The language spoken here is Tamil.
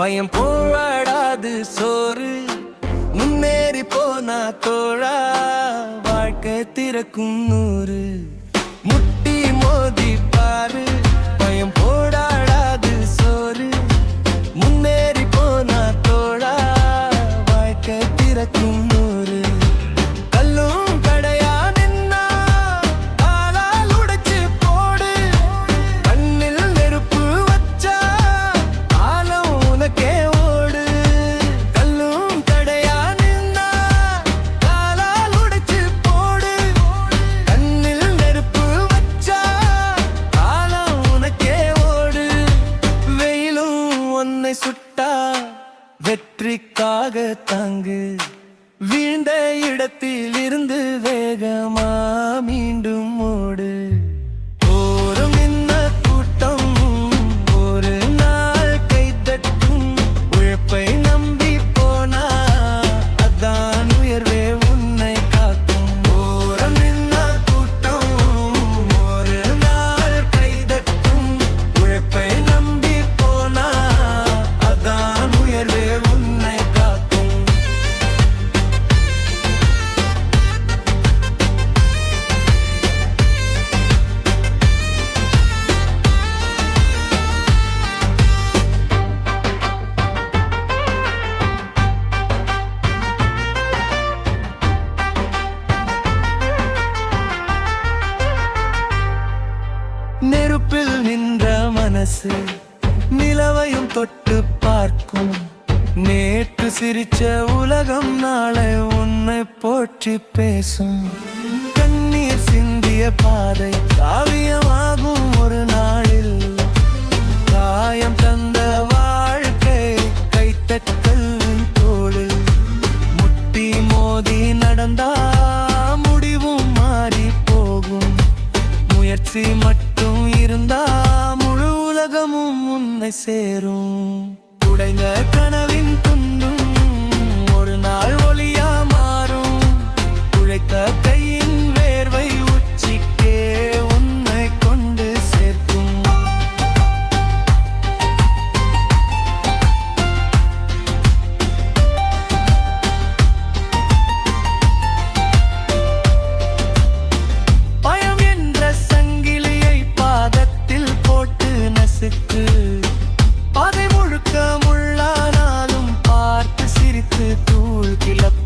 பயம் போராடாது சோறு முன்னேறி போனா தோழா வாழ்க்கை திறக்கும் நூறு முட்டி மோதி பாரு பயம் போராடாது சோறு முன்னேறி போனா தோழா வாழ்க்கை திறக்கும் நூறு கல்லும் கடையா நின்னா காலால் உடைச்சு போடு கண்ணில் நெருப்பு வச்சா காலம் உனக்கே ஓடு கல்லும் கடையா நின்னா காலால் உடைச்சு போடு கண்ணில் நெருப்பு வச்சா காலம் உனக்கே ஓடு வெயிலும் உன்னை சுட்டா வெற்றிக்காக தாங்கு வீழ்ந்த இடத்தில் இருந்து வேகமா மீண்டும் ஓடு ஓரும் இன்ன கூட்டம் ஒரு நாள் கைதட்டும் உழைப்பை நம்பி போனா அதான் உயர்வே உன்னை காக்கும் ஓரம் இன்ன கூட்டம் ஒரு நாள் கைதட்டும் உழைப்பை நம்பி போனா அதான் உயர்வே உன்னை காக்கும் நெருப்பில் நின்ற மனசு நிலவையும் தொட்டு பார்க்கும் நேற்று சிரிச்ச உலகம் நாளை உன்னை போற்றி பேசும் கண்ணீர் சிந்திய பாதை காவியமாகும் ஒரு நாளில் காயம் தந்த வாழ்க்கை கைத்தட்டல் தோளில் முட்டி மோதி நடந்தா முடிவும் மாறி போகும் முயற்சி மட்டும் இருந்தா முழு உலகமும் உன்னை சேரும் உடைந்த கனவின் துண்டும் ஒரு நாள் ஒளியா மாறும் உழைத்த கையின் வேர்வை உச்சிக்கே உன்னை கொண்டு சேர்க்கும் பயம் என்ற சங்கிலியை பாதத்தில் போட்டு நசுக்கு பாதை முழுக்க முள்ளானாலும் பார்த்து சிரித்து தூள் கிளப்பு